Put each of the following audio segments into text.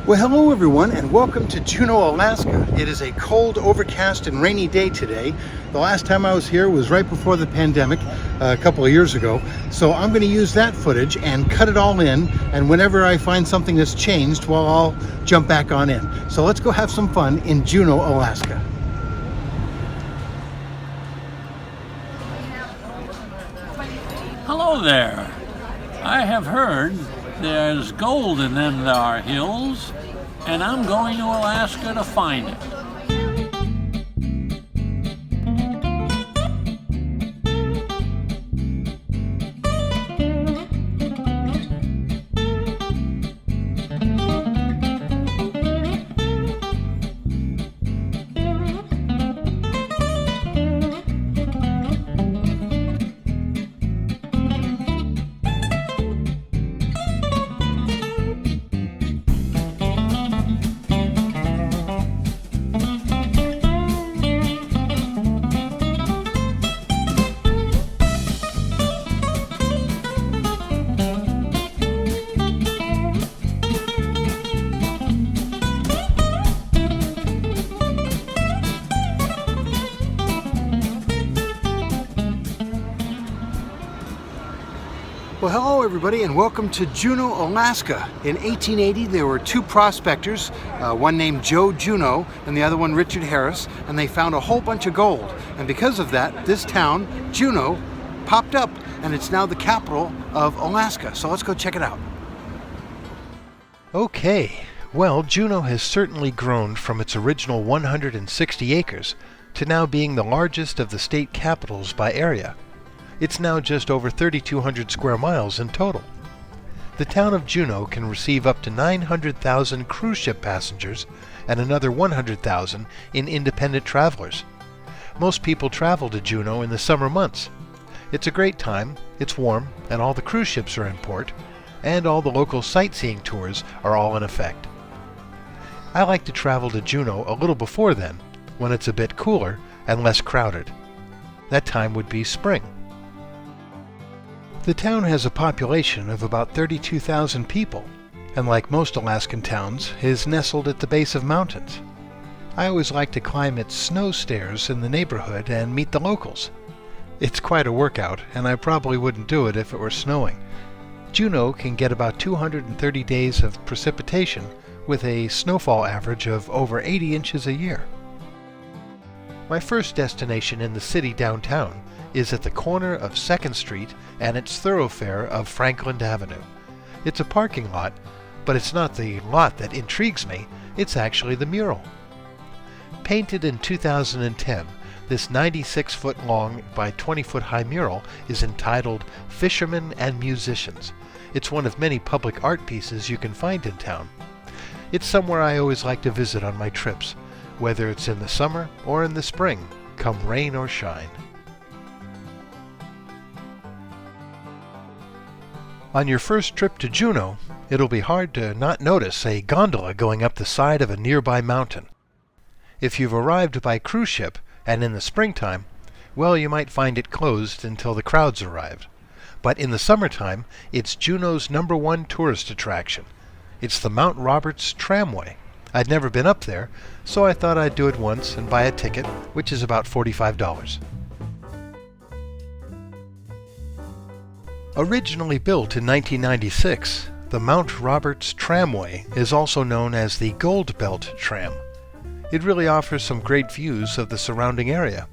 Well, hello everyone, and welcome to Juneau, Alaska. It is a cold, overcast, and rainy day today. The last time I was here was right before the pandemic, a couple of years ago. So I'm going to use that footage and cut it all in, and whenever I find something that's changed, well, I'll jump back on in. So let's go have some fun in Juneau, Alaska. Hello there. I have heard there's gold in them thar hills, and I'm going to Alaska to find it. Well, hello everybody, and welcome to Juneau, Alaska. In 1880, there were two prospectors, one named Joe Juneau and the other one Richard Harris, and they found a whole bunch of gold. And because of that, this town, Juneau, popped up, and it's now the capital of Alaska. So let's go check it out. Okay, well, Juneau has certainly grown from its original 160 acres to now being the largest of the state capitals by area. It's now just over 3,200 square miles in total. The town of Juneau can receive up to 900,000 cruise ship passengers and another 100,000 in independent travelers. Most people travel to Juneau in the summer months. It's a great time, it's warm, and all the cruise ships are in port, and all the local sightseeing tours are all in effect. I like to travel to Juneau a little before then, when it's a bit cooler and less crowded. That time would be spring. The town has a population of about 32,000 people, and like most Alaskan towns, is nestled at the base of mountains. I always like to climb its snow stairs in the neighborhood and meet the locals. It's quite a workout, and I probably wouldn't do it if it were snowing. Juneau can get about 230 days of precipitation, with a snowfall average of over 80 inches a year. My first destination in the city downtown is at the corner of 2nd Street and its thoroughfare of Franklin Avenue. It's a parking lot, but it's not the lot that intrigues me, it's actually the mural. Painted in 2010, this 96-foot long by 20-foot high mural is entitled Fisherman and Musicians. It's one of many public art pieces you can find in town. It's somewhere I always like to visit on my trips, whether it's in the summer or in the spring, come rain or shine. On your first trip to Juneau, it'll be hard to not notice a gondola going up the side of a nearby mountain. If you've arrived by cruise ship and in the springtime, well, you might find it closed until the crowds arrived. But in the summertime, it's Juneau's #1 tourist attraction. It's the Mount Roberts Tramway. I'd never been up there, so I thought I'd do it once and buy a ticket, which is about $45. Originally built in 1996, the Mount Roberts Tramway is also known as the Gold Belt Tram. It really offers some great views of the surrounding area.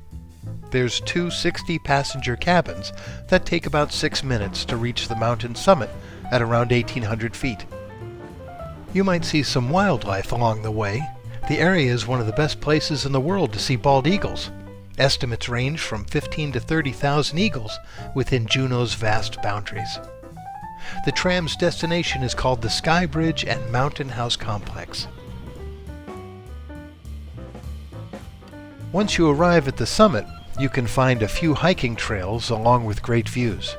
There's two 60-passenger cabins that take about 6 minutes to reach the mountain summit at around 1,800 feet. You might see some wildlife along the way. The area is one of the best places in the world to see bald eagles. Estimates range from 15,000 to 30,000 eagles within Juneau's vast boundaries. The tram's destination is called the Skybridge and Mountain House Complex. Once you arrive at the summit, you can find a few hiking trails along with great views.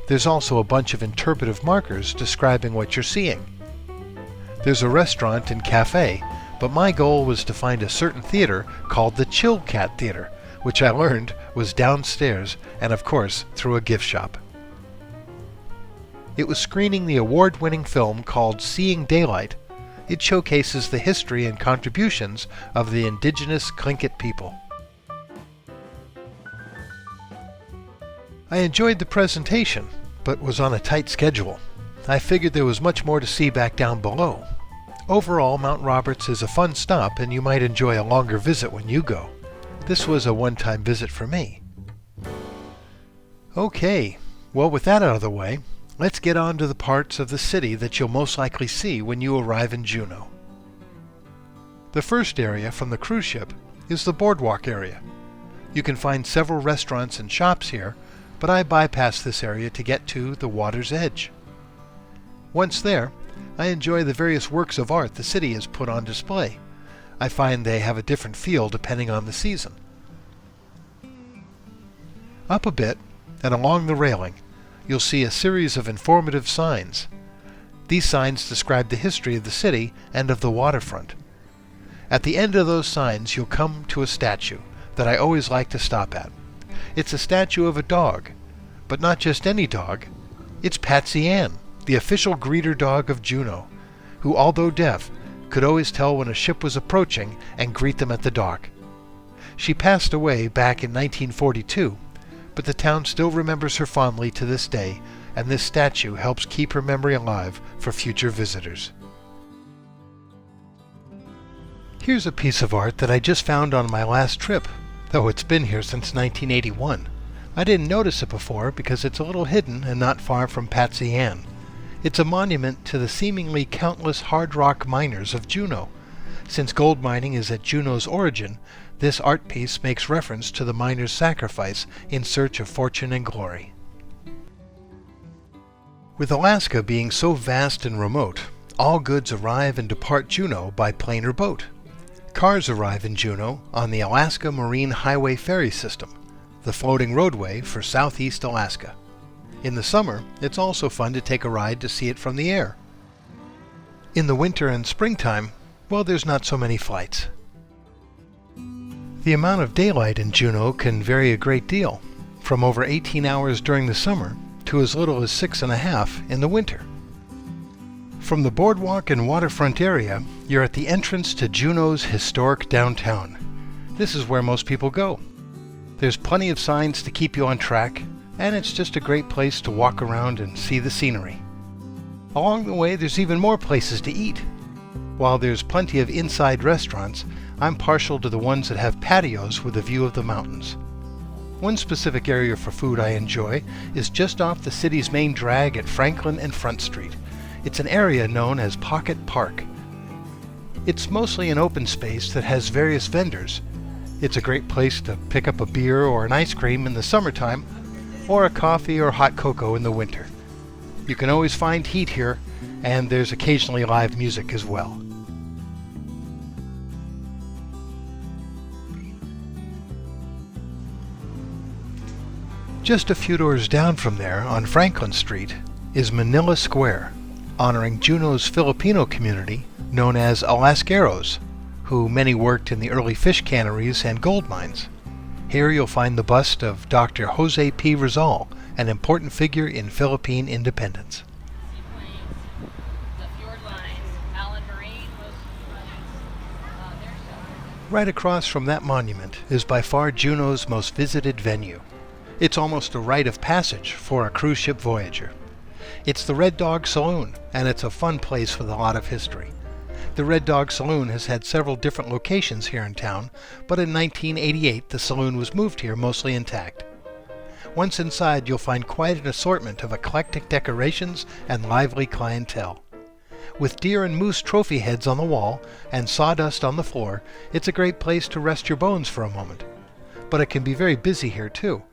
There's also a bunch of interpretive markers describing what you're seeing. There's a restaurant and cafe, but my goal was to find a certain theater called the Chilkat Theater, which I learned was downstairs and, of course, through a gift shop. It was screening the award-winning film called Seeing Daylight. It showcases the history and contributions of the indigenous Chilkat people. I enjoyed the presentation, but was on a tight schedule. I figured there was much more to see back down below. Overall, Mount Roberts is a fun stop, and you might enjoy a longer visit when you go. This was a one-time visit for me. Okay, well, with that out of the way, let's get on to the parts of the city that you'll most likely see when you arrive in Juneau. The first area from the cruise ship is the Boardwalk area. You can find several restaurants and shops here, but I bypass this area to get to the water's edge. Once there, I enjoy the various works of art the city has put on display. I find they have a different feel depending on the season. Up a bit, and along the railing, you'll see a series of informative signs. These signs describe the history of the city and of the waterfront. At the end of those signs, you'll come to a statue that I always like to stop at. It's a statue of a dog, but not just any dog. It's Patsy Ann, the official greeter dog of Juneau, who, although deaf, could always tell when a ship was approaching and greet them at the dock. She passed away back in 1942, but the town still remembers her fondly to this day, and this statue helps keep her memory alive for future visitors. Here's a piece of art that I just found on my last trip, though it's been here since 1981. I didn't notice it before because it's a little hidden and not far from Patsy Ann. It's a monument to the seemingly countless hard rock miners of Juneau. Since gold mining is at Juneau's origin, this art piece makes reference to the miners' sacrifice in search of fortune and glory. With Alaska being so vast and remote, all goods arrive and depart Juneau by plane or boat. Cars arrive in Juneau on the Alaska Marine Highway Ferry system, the floating roadway for southeast Alaska. In the summer, it's also fun to take a ride to see it from the air. In the winter and springtime, well, there's not so many flights. The amount of daylight in Juneau can vary a great deal, from over 18 hours during the summer to as little as 6.5 in the winter. From the boardwalk and waterfront area, you're at the entrance to Juneau's historic downtown. This is where most people go. There's plenty of signs to keep you on track, and it's just a great place to walk around and see the scenery. Along the way, there's even more places to eat. While there's plenty of inside restaurants, I'm partial to the ones that have patios with a view of the mountains. One specific area for food I enjoy is just off the city's main drag at Franklin and Front Street. It's an area known as Pocket Park. It's mostly an open space that has various vendors. It's a great place to pick up a beer or an ice cream in the summertime, or a coffee or hot cocoa in the winter. You can always find heat here, and there's occasionally live music as well. Just a few doors down from there, on Franklin Street, is Manilla Square, honoring Juneau's Filipino community known as Alascaros, who many worked in the early fish canneries and gold mines. Here you'll find the bust of Dr. Jose P. Rizal, an important figure in Philippine independence. Right across from that monument is by far Juneau's most visited venue. It's almost a rite of passage for a cruise ship voyager. It's the Red Dog Saloon, and it's a fun place with a lot of history. The Red Dog Saloon has had several different locations here in town, but in 1988 the saloon was moved here mostly intact. Once inside, you'll find quite an assortment of eclectic decorations and lively clientele. With deer and moose trophy heads on the wall and sawdust on the floor, it's a great place to rest your bones for a moment. But it can be very busy here too.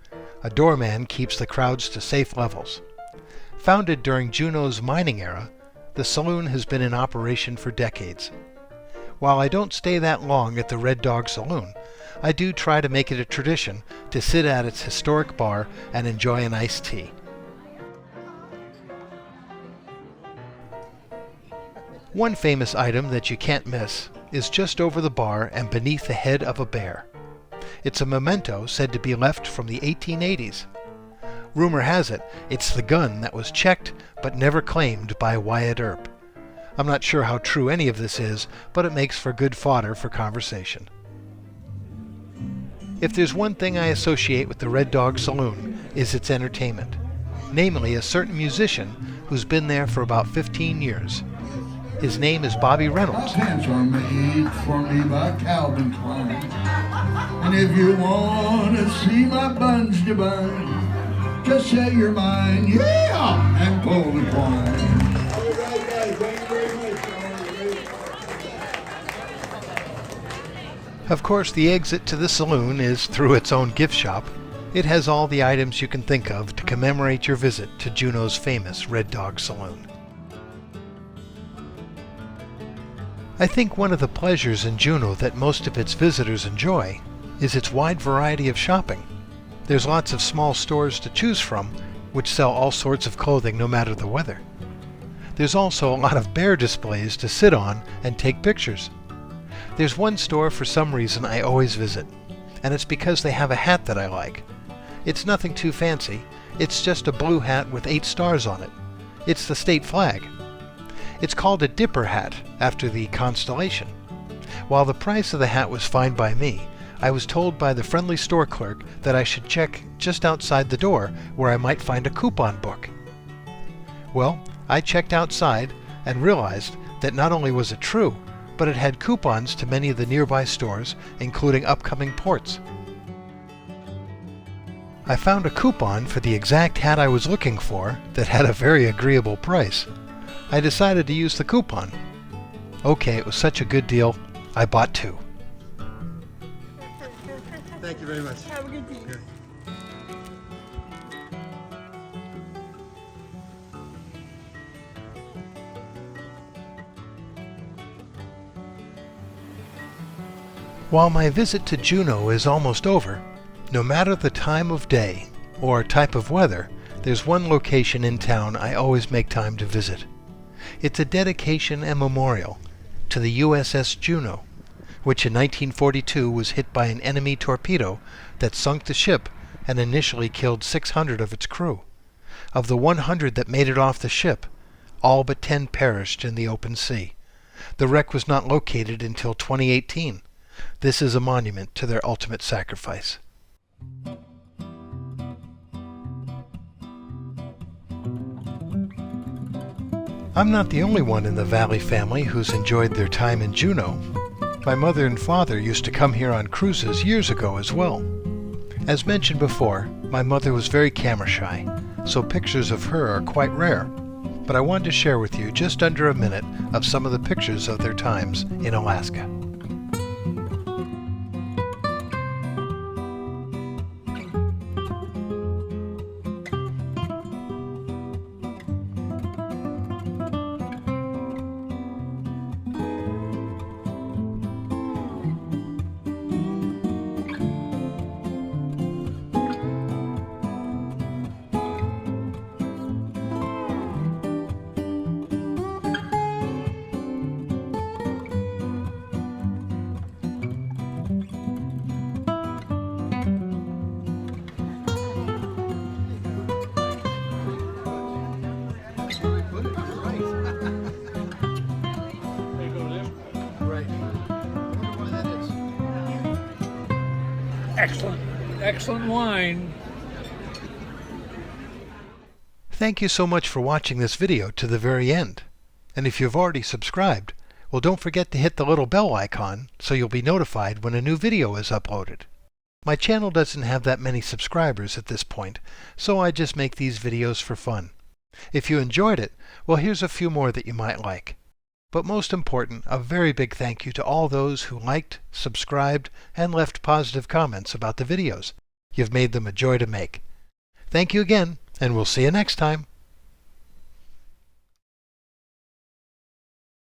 A doorman keeps the crowds to safe levels. Founded during Juneau's mining era, the saloon has been in operation for decades. While I don't stay that long at the Red Dog Saloon, I do try to make it a tradition to sit at its historic bar and enjoy an iced tea. One famous item that you can't miss is just over the bar and beneath the head of a bear. It's a memento said to be left from the 1880s. Rumor has it, it's the gun that was checked but never claimed by Wyatt Earp. I'm not sure how true any of this is, but it makes for good fodder for conversation. If there's one thing I associate with the Red Dog Saloon, is its entertainment. Namely, a certain musician who's been there for about 15 years. His name is Bobby Reynolds. Pants are made for me by Calvin Klein. And if you want to see my buns divine, just say your mind, yeah, and pull the twine. Of course, the exit to the saloon is through its own gift shop. It has all the items you can think of to commemorate your visit to Juneau's famous Red Dog Saloon. I think one of the pleasures in Juneau that most of its visitors enjoy is its wide variety of shopping. There's lots of small stores to choose from, which sell all sorts of clothing no matter the weather. There's also a lot of bear displays to sit on and take pictures. There's one store for some reason I always visit, and it's because they have a hat that I like. It's nothing too fancy, it's just a blue hat with 8 stars on it. It's the state flag. It's called a dipper hat, after the constellation. While the price of the hat was fine by me, I was told by the friendly store clerk that I should check just outside the door where I might find a coupon book. Well, I checked outside and realized that not only was it true, but it had coupons to many of the nearby stores, including upcoming ports. I found a coupon for the exact hat I was looking for that had a very agreeable price. I decided to use the coupon. Okay, it was such a good deal, I bought 2. Thank you very much. Have a good day. Good. While my visit to Juneau is almost over, no matter the time of day or type of weather, there's one location in town I always make time to visit. It's a dedication and memorial to the USS Juneau, which in 1942 was hit by an enemy torpedo that sunk the ship and initially killed 600 of its crew. Of the 100 that made it off the ship, all but 10 perished in the open sea. The wreck was not located until 2018. This is a monument to their ultimate sacrifice. I'm not the only one in the Valley family who's enjoyed their time in Juneau. My mother and father used to come here on cruises years ago as well. As mentioned before, my mother was very camera shy, so pictures of her are quite rare. But I wanted to share with you just under a minute of some of the pictures of their times in Alaska. Excellent wine. Thank you so much for watching this video to the very end. And if you've already subscribed, well, don't forget to hit the little bell icon so you'll be notified when a new video is uploaded. My channel doesn't have that many subscribers at this point, so I just make these videos for fun. If you enjoyed it, well, here's a few more that you might like. But most important, a very big thank you to all those who liked, subscribed, and left positive comments about the videos. You've made them a joy to make. Thank you again, and we'll see you next time.